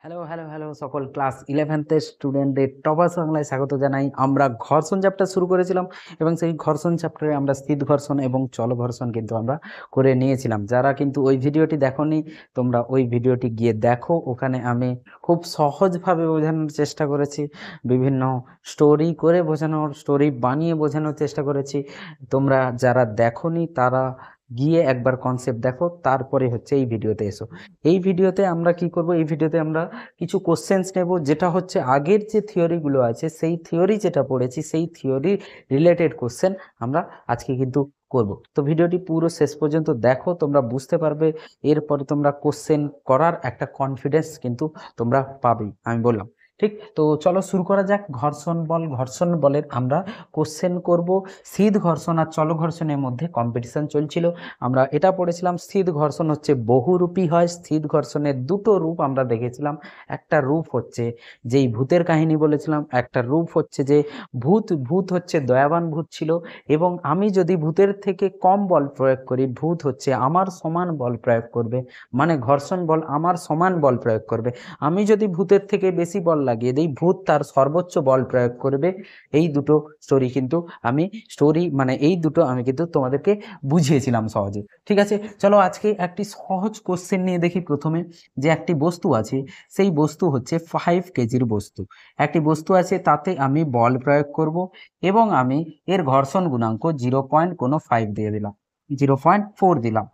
Hello hello hello সকল class 11th স্টুডেন্টদের toppers বাংলায় স্বাগত জানাই। আমরা ঘর্ষণ চ্যাপ্টার শুরু করেছিলাম এবং সেই ঘর্ষণ চ্যাপ্টারে আমরা স্থিত ঘর্ষণ এবং চল ঘর্ষণ কিন্তু আমরা করে নিয়েছিলাম। যারা কিন্তু ওই ভিডিওটি দেখোনি তোমরা ওই ভিডিওটি গিয়ে দেখো, ওখানে আমি খুব সহজভাবে বোঝানোর চেষ্টা করেছি, বিভিন্ন স্টোরি করে বোঝানোর, স্টোরি বানিয়ে বোঝানোর চেষ্টা করেছি। তোমরা যারা দেখোনি তারা গিয়ে একবার কনসেপ্ট দেখো, তারপরে হচ্ছে এই ভিডিওতে এসো। এই ভিডিওতে আমরা কি করব, এই ভিডিওতে আমরা কিছু কোশ্চেন্স নেব, যেটা হচ্ছে আগের যে থিওরিগুলো আছে সেই থিওরি যেটা পড়েছি সেই থিওরি রিলেটেড কোশ্চেন আমরা আজকে কিন্তু করব। তো ভিডিওটি পুরো শেষ পর্যন্ত দেখো, তোমরা বুঝতে পারবে, এরপরে তোমরা কোশ্চেন করার একটা কনফিডেন্স কিন্তু তোমরা পাবেই, আমি বললাম। ঠিক, তো চলো শুরু করা যাক। ঘর্ষণ বল, ঘর্ষণ বলের আমরা কোশ্চেন করব। স্থির ঘর্ষণ আর চল ঘর্ষণের মধ্যে কম্পিটিশন চলছিল। আমরা এটা পড়েছিলাম, স্থির ঘর্ষণ হচ্ছে বহুরূপী হয়। স্থির ঘর্ষণের দুটো রূপ আমরা দেখেছিলাম। একটা রূপ হচ্ছে যেই ভূতের কাহিনী বলেছিলাম, একটা রূপ হচ্ছে যে ভূত হচ্ছে দয়াবান ভূত ছিল, এবং আমি যদি ভূতের থেকে কম বল প্রয়োগ করি, ভূত হচ্ছে আমার সমান বল প্রয়োগ করবে, মানে ঘর্ষণ বল আমার সমান বল প্রয়োগ করবে। আমি যদি ভূতের থেকে বেশি বল লাগিয়ে দিই, ভূত তার সর্বোচ্চ বল প্রয়োগ করবে। এই দুটো স্টোরি কিন্তু এই দুটো আমি কিন্তু তোমাদেরকে বুঝিয়েছিলাম সহজে। ঠিক আছে, চলো আজকে একটি সহজ কোশ্চেন নিয়ে দেখি। প্রথমে যে একটি বস্তু আছে, সেই বস্তু হচ্ছে 5 কেজির বস্তু। একটি বস্তু আছে, তাতে আমি বল প্রয়োগ করব এবং আমি এর ঘর্ষণ গুণাঙ্ক 0.5 দিয়ে দিলাম, 0.4 দিলাম।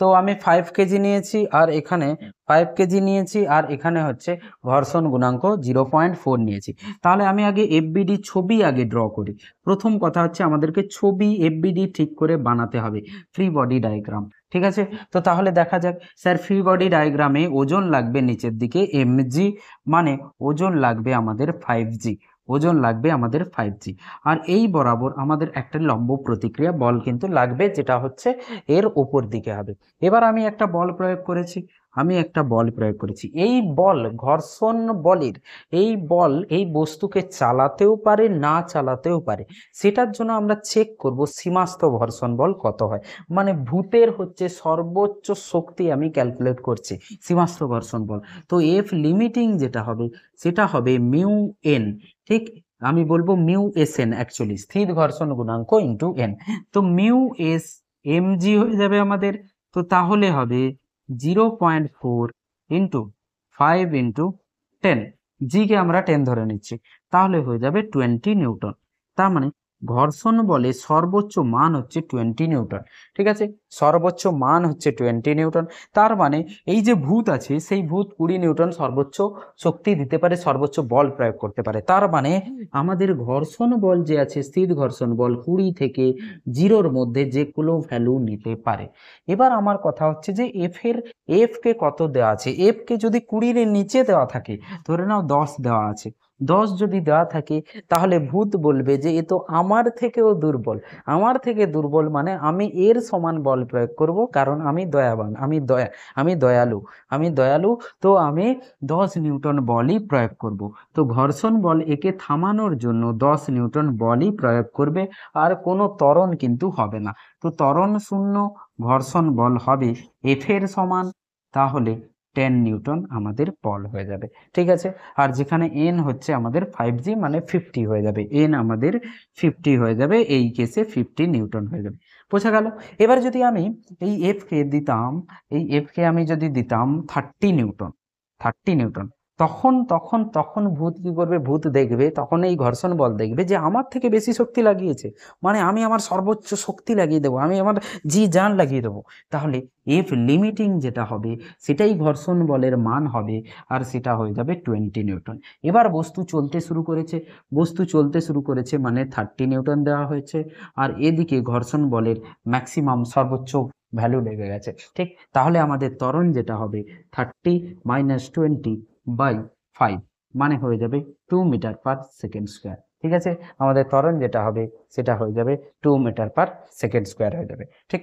তো আমি 5 কেজি নিয়েছি আর এখানে 5 কেজি নিয়েছি আর এখানে হচ্ছে ঘর্ষণ গুণাঙ্ক 0.4 নিয়েছি। তাহলে আমি আগে এফবিডি ছবি আগে ড্র করি। প্রথম কথা হচ্ছে আমাদেরকে ছবি এফবিডি ঠিক করে বানাতে হবে, ফ্রি বডি ডায়াগ্রাম। ঠিক আছে, তো তাহলে দেখা যাক। স্যার ফ্রি বডি ডায়াগ্রামে ওজন লাগবে নিচের দিকে mg, মানে ওজন লাগবে আমাদের 5g, ওজন লাগবে আমাদের 5g। আর এই বরাবর আমাদের একটা লম্ব প্রতিক্রিয়া বল কিন্তু লাগবে, যেটা হচ্ছে এর ওপর দিকে হবে। এবার আমি একটা বল প্রয়োগ করেছি, এই বল ঘর্ষণ বলের, এই বল এই বস্তুকে চালাতেও পারে না চালাতেও পারে। সেটার জন্য আমরা চেক করব সীমাস্থ ঘর্ষণ বল কত হয়, মানে ভূতের হচ্ছে সর্বোচ্চ শক্তি আমি ক্যালকুলেট করছি সীমাস্থ ঘর্ষণ বল। তো এফ লিমিটিং যেটা হবে সেটা হবে মিউ এন। ঠিক, আমি বলবো মিউ এস এন, অ্যাকচুয়ালি স্থির ঘর্ষণ গুণাঙ্ক ইন্টু এন। তো মিউ এস mg হয়ে যাবে আমাদের। তো তাহলে হবে 0.4 ইন্টু 5 ইন্টু 10, জি কে আমরা 10 ধরে নিচ্ছি, তাহলে হয়ে যাবে 20 নিউটন। তার মানে ঘর্ষণ বলে সর্বোচ্চ মান হচ্ছে 20 নিউটন। ঠিক আছে, সর্বোচ্চ মান হচ্ছে 20 নিউটন। তার মানে এই যে ভূত আছে, সেই ভূত 20 নিউটন সর্বোচ্চ শক্তি দিতে পারে, সর্বোচ্চ বল প্রয়োগ করতে পারে। তার মানে আমাদের ঘর্ষণ বল যে আছে, স্থির ঘর্ষণ বল 20 থেকে 0-র মধ্যে যে কোনো ভ্যালু নিতে পারে। এবার আমার কথা হচ্ছে যে এফ কে কত দেওয়া আছে। এফ কে যদি 20-র নিচে দেওয়া থাকে, ধরে নাও 10 দেওয়া আছে, 10 যদি দেওয়া থাকে, তাহলে ভূত বলবে যে এ তো আমার থেকেও দুর্বল। আমার থেকে দুর্বল মানে আমি এর সমান বল প্রয়োগ করব, কারণ আমি দয়াবান, আমি দয়ালু। তো আমি 10 নিউটন বলই প্রয়োগ করব। তো ঘর্ষণ বল একে থামানোর জন্য 10 নিউটন বলই প্রয়োগ করবে, আর কোনো ত্বরণ কিন্তু হবে না। তো ত্বরণ শূন্য ঘর্ষণ বল হবে এফ এর সমান, তাহলে 10 নিউটন আমাদের বল হয়ে যাবে। ঠিক আছে, আর যেখানে এন হচ্ছে আমাদের 5g, মানে 50 হয়ে যাবে, এন আমাদের 50 হয়ে যাবে, এই কেসে 50 নিউটন হয়ে যাবে। বোঝা গেল? এবার যদি আমি এই এফ কে দিতাম, এই এফ কে আমি যদি দিতাম 30 নিউটন, 30 নিউটন, তখন তখন তখন ভূত কি করবে, ভূত দেখবে তখন এই ঘর্ষণ বল দেখবে যে আমার থেকে বেশি শক্তি লাগিয়েছে, মানে আমি আমার সর্বোচ্চ শক্তি লাগিয়ে দেবো, আমি আমার জি জান লাগিয়ে দেবো। তাহলে এফ লিমিটিং যেটা হবে সেটাই ঘর্ষণ বলের মান হবে, আর সেটা হয়ে যাবে 20 নিউটন। এবার বস্তু চলতে শুরু করেছে মানে 30 নিউটন দেওয়া হয়েছে, আর এদিকে ঘর্ষণ বলের ম্যাক্সিমাম সর্বোচ্চ ভ্যালু লেগে গেছে। ঠিক, তাহলে আমাদের ত্বরণ যেটা হবে 30 মাইনাস 20/5, মানে হয়ে যাবে 2 মিটার পার সেকেন্ড স্কোয়ার। ঠিক আছে, আমাদের ত্বরণ যেটা হবে সেটা হয়ে যাবে 2 মিটার পার সেকেন্ড স্কোয়ার হয়ে যাবে। ঠিক,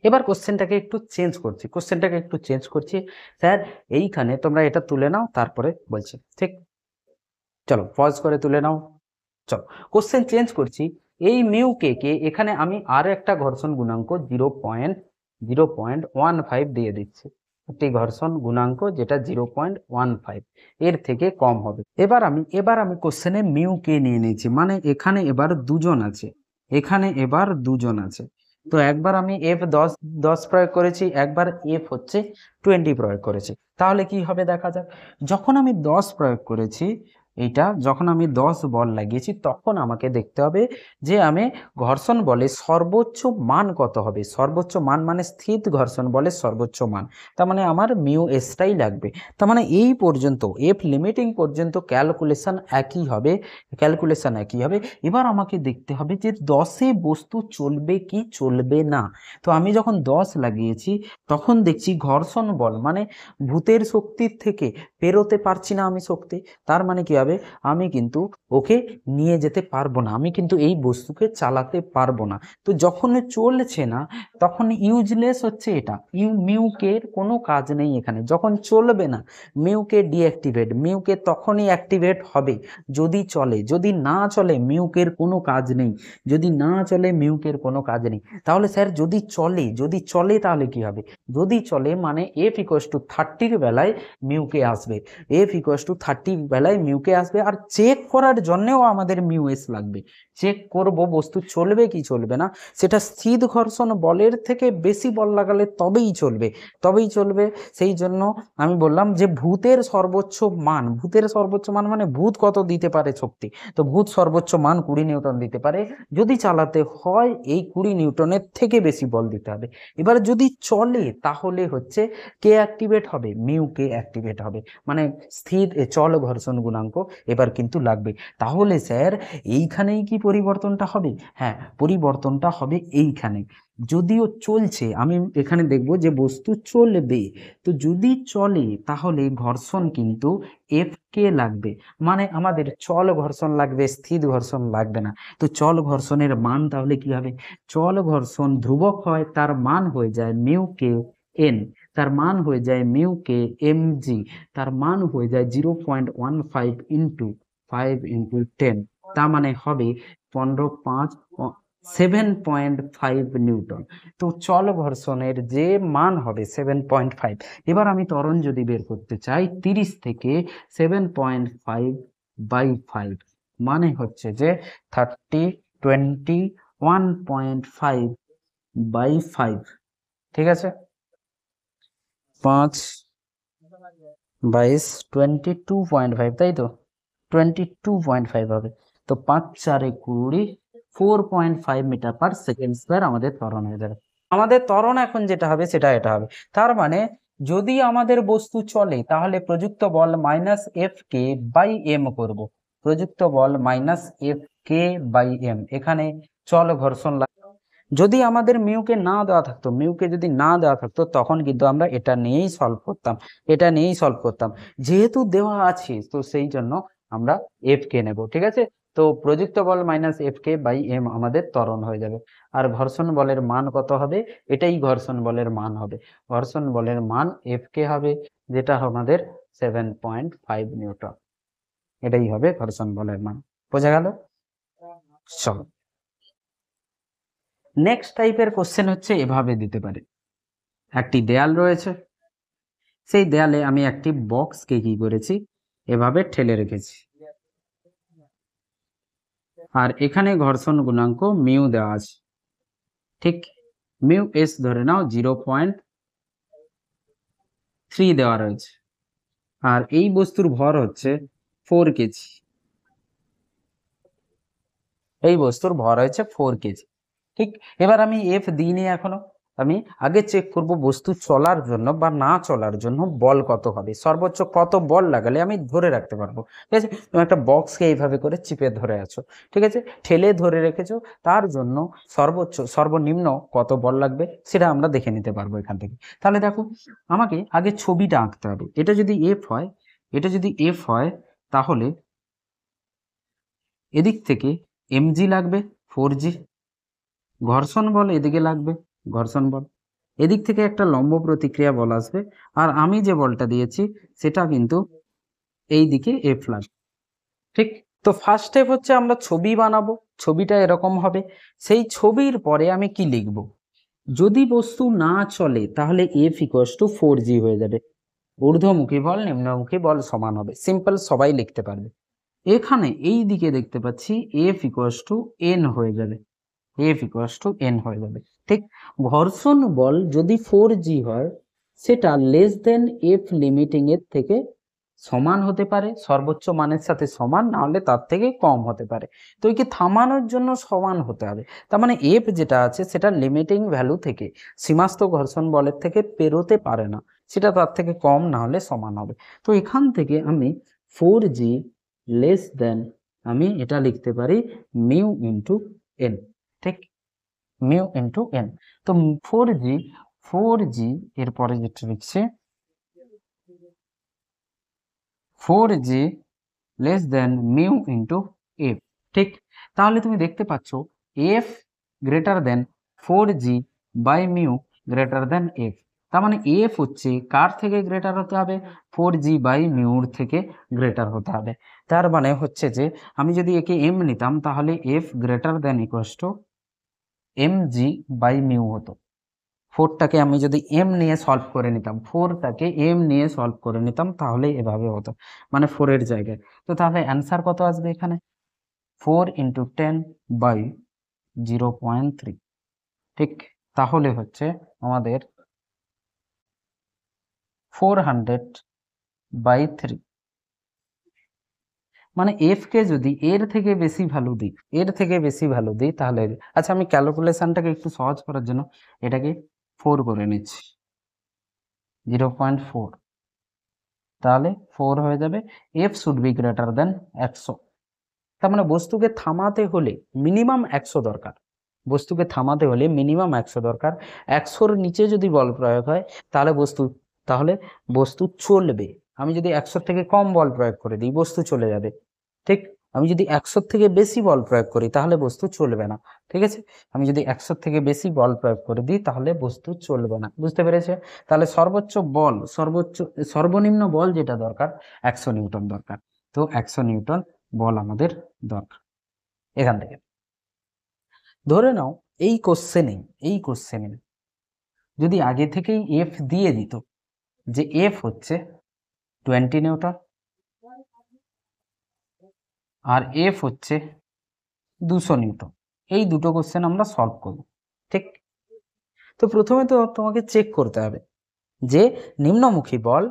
এবার কোশ্চেনটাকে একটু চেঞ্জ করছি। স্যার এইখানে তোমরা এটা তুলে নাও, তারপরে বলছি। ঠিক, চলো পজ করে তুলে নাও। চলো কোশ্চেন চেঞ্জ করছি। এই মিউ কে কে এখানে আমি আরো একটা ঘর্ষণ গুণাঙ্ক 0.15 দিয়ে দিচ্ছি। একটি ঘর্ষণ গুণাঙ্ক যেটা 0.15 এর থেকে কম হবে। এবার আমি কোশ্চেনে মিউ কে নিয়ে নিয়েছি, মানে এখানে এবার দুজন আছে, এখানে এবার দুজন আছে। তো একবার আমি এফ 10 প্রয়োগ করেছি, একবার এফ হচ্ছে 20 প্রয়োগ করেছি। তাহলে কি হবে দেখা যাক। যখন আমি 10 প্রয়োগ করেছি, যখন আমি 10 বল লাগিয়েছি, তখন আমাকে দেখতে হবে যে আমি ঘর্ষণ বলে সর্বোচ্চ মান কত হবে। সর্বোচ্চ মান মানে স্থির ঘর্ষণ বলের সর্বোচ্চ মান, তার মানে আমার মিউ এসটাই লাগবে। তার মানে এই পর্যন্ত এফ লিমিটিং পর্যন্ত ক্যালকুলেশন একই হবে। এবার আমাকে দেখতে হবে যে 10-এ বস্তু চলবে কি চলবে না। তো আমি যখন 10 লাগিয়েছি, তখন দেখছি ঘর্ষণ বল মানে ভূতের শক্তির থেকে পেরোতে পারছি না আমি শক্তি। তার মানে কি হবে, আমি কিন্তু ওকে নিয়ে যেতে পারবো না, আমি কিন্তু এই বস্তুকে চালাতে পারবো না। তো যখন চলছে না, তখন ইউজলেস হচ্ছে এটা, মিউকের কোনো কাজ নেই এখানে। যখন চলবে না, মিউকে ডিঅ্যাক্টিভেট, মিউকে তখনই অ্যাক্টিভেট হবে যদি চলে। যদি না চলে মিউকের কোনো কাজ নেই, যদি না চলে মিউকের কোনো কাজ নেই। তাহলে স্যার যদি চলে তাহলে কি হবে? যদি চলে মানে এফ ইকুয়ালস টু 30-র বেলায় মিউকে আসবে, এফ ইকুয়ালস টু 30 বেলায় মিউকে আসবে। আর চেক করার জন্যেও আমাদের মিউ এস লাগবে। চেক করব বস্তু চলবে কি চলবে না, সেটা স্থির ঘর্ষণ বলের থেকে বেশি বল লাগালে তবেই চলবে। সেই জন্য আমি বললাম যে ভূতের সর্বোচ্চ মান মানে ভূত কত দিতে পারে শক্তি, তো ভূত সর্বোচ্চ মান 20 নিউটন দিতে পারে। যদি চালাতে হয় এই 20 নিউটনের থেকে বেশি বল দিতে হবে। এবার যদি চলে তাহলে হচ্ছে কে অ্যাক্টিভেট হবে, মিউ কে অ্যাক্টিভেট হবে, মানে স্থির চল ঘর্ষণ গুণাঙ্ক এবার কিন্তু লাগবে। তাহলে স্যার এইখানেই কি পরিবর্তনটা হবে? হ্যাঁ, পরিবর্তনটা হবে এইখানে। যদিও চলছে, আমি এখানে দেখব যে বস্তু চলবে, তো যদি চলে তাহলে ঘর্ষণ কিন্তু এফ কে লাগবে, মানে আমাদের চল ঘর্ষণ লাগবে, স্থির ঘর্ষণ লাগবে না। তো চল ঘর্ষণের মান তাহলে কি হবে? চল ঘর্ষণ ধ্রুবক হয়, তার মান হয়ে যায় মিউ কে এন, তার মান হয়ে যায় মিউ কে এম জি, তার মান হয়ে যায় 0.15 ইন্টু 5 × 10, তার মানে হবে 15.5 7.5 নিউটন। তো চল ঘর্ষণের যে মান হবে 7.5। এবার আমি ত্বরণ যদি বের করতে চাই 30 থেকে 7.5/5, মানে হচ্ছে যে 21.5/5, ঠিক আছে, 5/22 22.5, তাই তো 22.5 হবে। তো 5×4 = 20, 4.5 মিটার/সেকেন্ড স্কয়ার আমাদের ত্বরণ হয়ে যাবে। আমাদের ত্বরণ এখন যেটা হবে সেটা এটা হবে। তার মানে যদি আমাদের বস্তু চলে তাহলে প্রযুক্ত বল minus F K by M করবো, প্রযুক্ত বল minus F K by M. এখানে চল ঘর্ষণ যদি আমাদের মিউকে না দেওয়া থাকতো, তখন কিন্তু আমরা এটা নিয়েই সলভ করতাম। যেহেতু দেওয়া আছে তো সেই জন্য আমরা এফ কে নেব, ঠিক আছে। তো প্রযুক্ত বল minus F K by M আমাদের ত্বরণ হয়ে যাবে। আর ঘর্ষণ বলের মান কত হবে? এটাই ঘর্ষণ বলের মান হবে। ঘর্ষণ বলের মান এফ কে হবে, যেটা আমাদের 7.5 নিউটন। এটাই হবে ঘর্ষণ বলের মান। বোঝা গেল? চলো, নেক্সট টাইপের কোশ্চেন হচ্ছে এভাবে দিতে পারে। একটি দেয়াল রয়েছে, সেই দেয়ালে আমি একটি বক্সকে কি করেছি, এভাবে ঠেলে রেখেছি, আর এখানে ঘর্ষণ গুণাঙ্ক মিউ দেওয়া আছে, ঠিক, মিউ এস ধরে নাও 0.3 দেওয়া রয়েছে, আর এই বস্তুর ভর হচ্ছে 4 কেজি, এই বস্তুর ভর হয়েছে 4 কেজি, ঠিক। এবার আমি এফ দিইনি এখনো, আমি আগে চেক করব বস্তু চলার জন্য বা না চলার জন্য বল কত হবে, সর্বোচ্চ কত বল লাগালে আমি ধরে রাখতে পারবো, ঠিক আছে। তুমি একটা বক্সকে এইভাবে করে চিপে ধরে আছো, ঠিক আছে, ঠেলে ধরে রেখেছো, তার জন্য সর্বনিম্ন কত বল লাগবে সেটা আমরা দেখে নিতে পারবো এখান থেকে। তাহলে দেখো, আমাকে আগে ছবিটা আঁকতে হবে। এটা যদি এফ হয় তাহলে এদিক থেকে এমজি লাগবে 4G, ঘর্ষণ বল এদিকে লাগবে, ঘর্ষণ বল, এদিক থেকে একটা লম্ব প্রতিক্রিয়া বল আসবে, আর আমি যে বলটা দিয়েছি সেটা কিন্তু এই দিকে এফ লাগবে, ঠিক। তো ফার্স্ট স্টেপ হচ্ছে আমরা ছবি বানাবো, ছবিটা এরকম হবে। সেই ছবির পরে আমি কি লিখব, যদি বস্তু না চলে তাহলে এফ ইকুয়ালস টু 4g হয়ে যাবে। ঊর্ধ্বমুখী বল নিম্নমুখী বল সমান হবে, সিম্পল, সবাই লিখতে পারবে। এখানে এই দিকে দেখতে পাচ্ছি এফ ইকুয়ালস টু এন হয়ে যাবে, এফ ইকুয়ালস টু এন হয়ে যাবে। ঠিক, ঘর্ষণ বল যদি 4g হয় সেটা লেস দেন এফ লিমিটিং এর থেকে সমান হতে পারে, সর্বোচ্চ মানের সাথে সমান, না হলে তার থেকে কম হতে পারে। তো একে থামানোর জন্য সমান হতে হবে। তার মানে এফ যেটা আছে সেটা লিমিটিং ভ্যালু থেকে, সীমাস্থ ঘর্ষণ বলের থেকে পেরোতে পারে না, সেটা তার থেকে কম না হলে সমান হবে। তো এখান থেকে আমি 4g লেস দেন, আমি এটা লিখতে পারি মিউ ইন্টু এন। ঠিক, মিউ ইন্টু এন। তো 4g এরপরে যেটা লিখছে 4g less than mu into F. ঠিক, তাহলে তুমি দেখতে পাচ্ছ F greater than 4g by mu greater than F. তার মানে এফ হচ্ছে কার থেকে গ্রেটার হতে হবে? 4g বাই মিউর থেকে গ্রেটার হতে হবে। তার মানে হচ্ছে যে আমি যদি একে এম নিতাম তাহলে F greater than equals to mg by mu হতো। 4টাকে আমি যদি এম নিয়ে সলভ করে নিতাম, 4টাকে এম নিয়ে সলভ করে নিতাম তাহলে এভাবে হতো, মানে 4 এর জায়গায়। তো তাহলে অ্যান্সার কত আসবে এখানে? 4 ইন্টু 10 বাই 0.3। ঠিক, তাহলে হচ্ছে আমাদের 400 বাই 3। মানে এফ কে যদি এর থেকে বেশি ভ্যালু দিই, এর থেকে বেশি ভ্যালু দিই তাহলে, আচ্ছা আমি ক্যালকুলেশনটাকে একটু সহজ করার জন্য এটাকে 4 করে নিচ্ছি, 0.4, তাহলে 4 হয়ে যাবে। F should be greater than 100। তার মানে বস্তুকে থামাতে হলে মিনিমাম 100 দরকার, বস্তুকে থামাতে হলে মিনিমাম 100 দরকার। 100-র নিচে যদি বল প্রয়োগ হয় তাহলে বস্তু চলবে। আমি যদি 100 থেকে কম বল প্রয়োগ করে দিই বস্তু চলে যাবে। ঠিক, আমি যদি 100 থেকে বেশি বল প্রয়োগ করি তাহলে বস্তু চলবে না। ঠিক আছে, আমি যদি 100 থেকে বেশি বল প্রয়োগ করে দিই তাহলে বস্তু চলবে না। বুঝতে পেরেছে? তাহলে সর্বনিম্ন বল যেটা দরকার 100 নিউটন দরকার। তো 100 নিউটন বল আমাদের দরকার। এখান থেকে ধরে নাও এই কোশ্চেনে যদি আগে থেকেই এফ দিয়ে দিত যে এফ হচ্ছে 20 নিউটন আর এফ হচ্ছে 200 নিউটন, এই দুটো কোশ্চেন আমরা সলভ করব। ঠিক, তো প্রথমে তো তোমাকে চেক করতে হবে যে নিম্নমুখী বল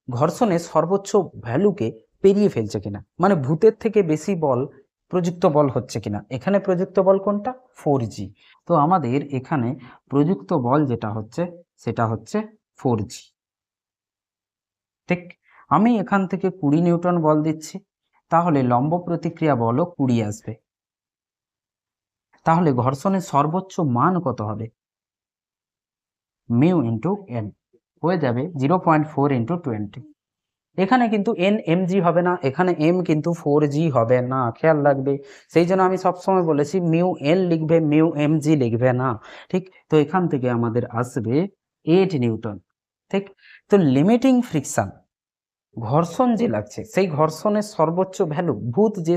ঘর্ষণের সর্বোচ্চ ভ্যালুকে পেরিয়ে ফেলছে কিনা, মানে ভূতের থেকে বেশি বল প্রযুক্ত বল হচ্ছে কিনা। এখানে প্রযুক্ত বল কোনটা? 4g। তো আমাদের এখানে প্রযুক্ত বল যেটা হচ্ছে সেটা হচ্ছে 4g। ঠিক, আমি এখান থেকে 20 নিউটন বল দিচ্ছি, তাহলে লম্ব প্রতিক্রিয়া বলও 20 আসবে। তাহলে ঘর্ষণের সর্বোচ্চ মান কত হবে? মিউ ইন্টু এন হয়ে যাবে 0.4 ইন্টু 20। এখানে কিন্তু এন এমজি হবে না, এখানে এম কিন্তু 4g হবে না, খেয়াল রাখবে। সেই জন্য আমি সবসময় বলেছি মিউ এন লিখবে, মিউ এমজি লিখবে না। ঠিক, তো এখান থেকে আমাদের আসবে 8 নিউটন। ঠিক, তো লিমিটিং ফ্রিকশন, ঘর্ষণ যে লাগছে সেই ঘর্ষণের সর্বোচ্চ ভ্যালু, ভূত যে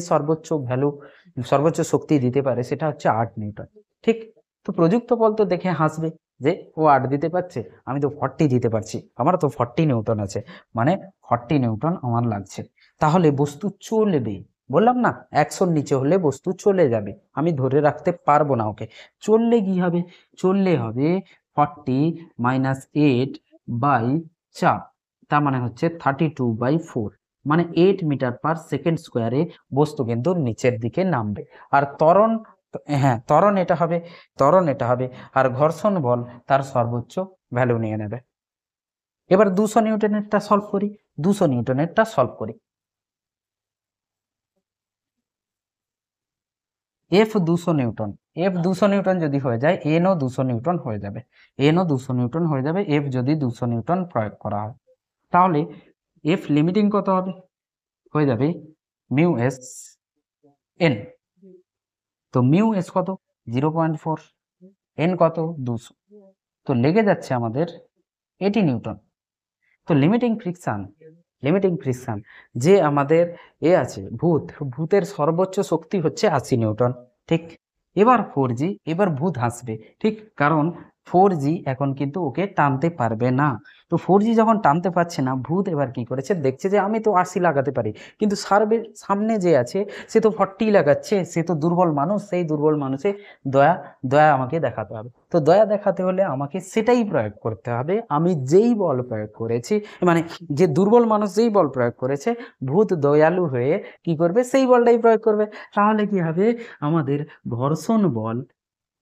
সর্বোচ্চ শক্তি দিতে পারে সেটা হচ্ছে 8 নিউটন। ঠিক, তো প্রযুক্ত বল তো দেখে হাসবে যে ও 8 দিতে পারছে, আমি তো 40 দিতে পারছি, আমার তো 40 নিউটন আছে, মানে 40 নিউটন আমার লাগছে। তাহলে বস্তু চলবে, বললাম না 100-র নিচে হলে বস্তু চলে যাবে, আমি ধরে রাখতে পারবো না ওকে। চললে কি হবে? চললে হবে 40 মাইনাস 8 বাই 4, তার মানে হচ্ছে 32/4, মানে 8 মিটার পার সেকেন্ড স্কোয়ারে বস্তু কিন্তু নিচের দিকে নামবে। আর ত্বরণ, হ্যাঁ ত্বরণ এটা হবে, আর ঘর্ষণ বল তার সর্বোচ্চ ভ্যালু নিয়ে নেবে। এবার 200 নিউটনেরটা সলভ করি, 200 নিউটনেরটা সলভ করি। এফ 200 নিউটন, এফ 200 নিউটন যদি হয়ে যায় এনও 200 নিউটন হয়ে যাবে, এনও 200 নিউটন হয়ে যাবে এফ যদি 200 নিউটন প্রয়োগ করা হয়। তাহলে এফ লিমিটিং কত হবে? হয়ে যাবে মিউ এস এন। তো মিউ এস কত? 0.4, এন কত? 200। তো লেগে যাচ্ছে আমাদের 80 নিউটন। তো লিমিটিং ফ্রিকশন যে আমাদের আছে ভূতের সর্বোচ্চ শক্তি হচ্ছে 80 নিউটন। ঠিক, এবার 4g, এবার ভূত হাসবে। ঠিক, কারণ 4G এখন কিন্তু ওকে টানতে পারবে না। তো 4G যখন টানতে পারছে না, ভূত এবার কি করেছে, দেখছে যে আমি তো 80 লাগাতে পারি, কিন্তু সামনে যে আছে সে তো 40 লাগাচ্ছে, সে তো দুর্বল মানুষ, সেই দুর্বল মানুষে দয়া দয়া আমাকে দেখাতে হবে। তো দয়া দেখাতে হলে আমাকে সেটাই প্রয়োগ করতে হবে, আমি যেই বল প্রয়োগ করেছি, মানে যে দুর্বল মানুষ যেই বল প্রয়োগ করেছে, ভূত দয়ালু হয়ে কি করবে, সেই বলটাই প্রয়োগ করবে। তাহলে কি হবে, আমাদের ঘর্ষণ বল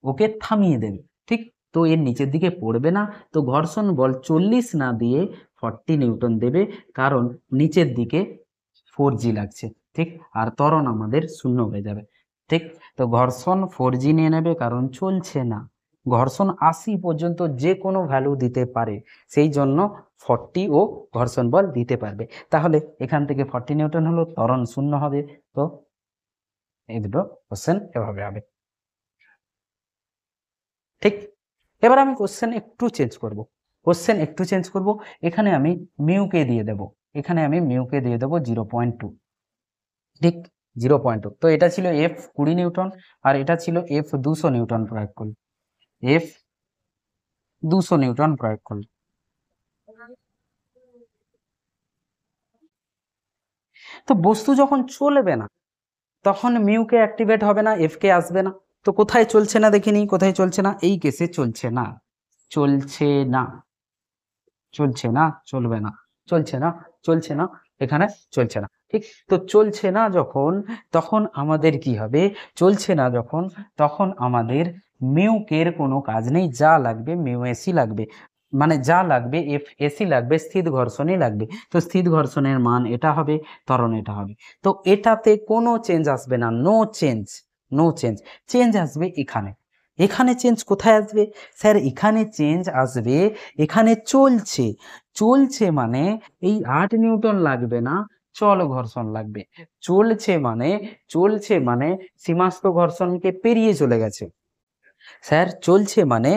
ওকে থামিয়ে দেবে। ঠিক, তো এর নিচের দিকে পড়বে না, তো ঘর্ষণ বল 40 না দিয়ে 40 নিউটন দেবে, কারণ নিচের দিকে 4G লাগছে। ঠিক, আর ত্বরণ আমাদের শূন্য হয়ে যাবে। ঠিক, তো ঘর্ষণ 4G নিয়ে নেবে, কারণ চলছে না, ঘর্ষণ 80 পর্যন্ত যে কোনো ভ্যালু দিতে পারে, সেই জন্য 40 ও ঘর্ষণ বল দিতে পারবে। তাহলে এখান থেকে 40 নিউটন হলো, ত্বরণ শূন্য হবে। তো এই দুটো কোশ্চেন এভাবে হবে। ঠিক, এবার আমি কোশ্চেন একটু চেঞ্জ করব, এখানে আমি মিউকে দিয়ে দেব, 0.2। ঠিক, 0.2। তো এটা ছিল F 20 নিউটন, আর এটা ছিল F 200 নিউটন প্রয়োগ করলে, F 200 নিউটন প্রয়োগ করলে। তো বস্তু যখন চলবে না, তখন মিউকে অ্যাক্টিভেট হবে না, এফ কে আসবে না। তো কোথায় চলছে না দেখিনি, কোথায় চলছে না, এই কেসে চলছে না, চলছে না, চলছে না, চলবে না, চলছে না, চলছে না, এখানে চলছে না। ঠিক, তো চলছে না যখন, তখন আমাদের কি হবে, চলছে না যখন, তখন আমাদের মিউকের কোনো কাজ নেই, যা লাগবে মিউ এসি লাগবে, মানে যা লাগবে এফ এসি লাগবে, স্থির ঘর্ষণই লাগবে। তো স্থির ঘর্ষণের মান এটা হবে, ত্বরণ এটা হবে। তো এটাতে কোনো চেঞ্জ আসবে না, no change, no change. Change আসবে এখানে, এখানে চেঞ্জ কোথায় আসবে স্যার, এখানে চেঞ্জ আসবে, এখানে চলছে, চলছে মানে এই 8 নিউটন লাগবে না, চল ঘর্ষণ লাগবে। চলছে মানে, চলছে মানে সীমাস্থ ঘর্ষণকে পেরিয়ে চলে গেছে। স্যার চলছে মানে,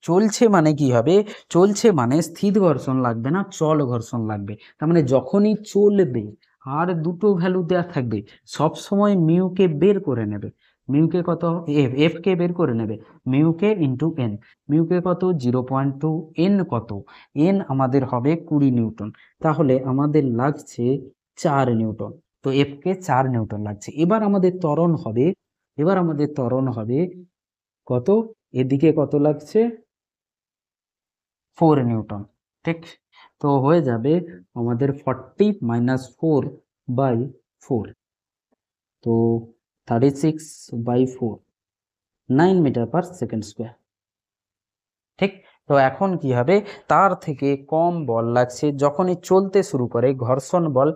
চলছে মানে কি হবে, চলছে মানে স্থির ঘর্ষণ লাগবে না, চল ঘর্ষণ লাগবে। তার মানে যখনই চলবে আর দুটো ভ্যালু দেওয়া থাকবে, সব সময় মিউকে বের করে নেবে, মিউকে কত, এফ কে বের করে নেবে, মিউকে ইন্টু এন, মিউকে কত 0.2, এন কত, এন আমাদের হবে 20 নিউটন, তাহলে আমাদের লাগছে 4 নিউটন। তো এফ কে 4 নিউটন লাগছে। এবার আমাদের ত্বরণ হবে, এবার আমাদের ত্বরণ হবে কত, এদিকে কত লাগছে 4 নিউটন। ঠিক, তো হয়ে যাবে আমাদের 40 মাইনাস 4/4, তো 36/4, 9 মিটার পার সেকেন্ড স্কোয়ার। ঠিক, তো এখন কি হবে, তার থেকে কম বল লাগছে, যখনই চলতে শুরু করে ঘর্ষণ বল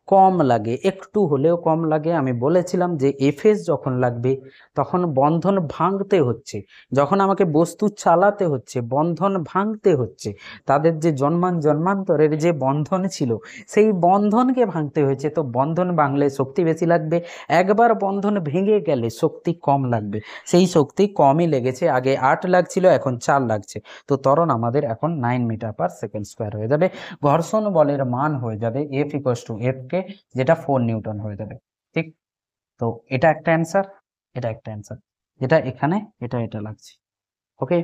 কম লাগে, একটু হলেও কম লাগে। আমি বলেছিলাম যে এফএস যখন লাগবে, তখন বন্ধন ভাঙতে হচ্ছে, যখন আমাকে বস্তু চালাতে হচ্ছে বন্ধন ভাঙতে হচ্ছে, তাদের যে জন্মান্তরের যে বন্ধন ছিল, সেই বন্ধনকে ভাঙতে হয়েছে। তো বন্ধন ভাঙলে শক্তি বেশি লাগবে, একবার বন্ধন ভেঙে গেলে শক্তি কম লাগবে, সেই শক্তি কমই লেগেছে, আগে 8 লাগছিল, এখন 4 লাগছে। তো ত্বরণ আমাদের এখন 9 মিটার পার সেকেন্ড স্কোয়ার হয়ে যাবে। ঘর্ষণ বলের মান হয়ে যাবে এফ ইকুয়ালস টু এফ কে, যেটা 4 নিউটন হয়ে যাবে। ঠিক, তো এটা একটা অ্যান্সার, এটা একটা অ্যান্সার, যেটা এখানে এটা এটা লাগছে। ওকে।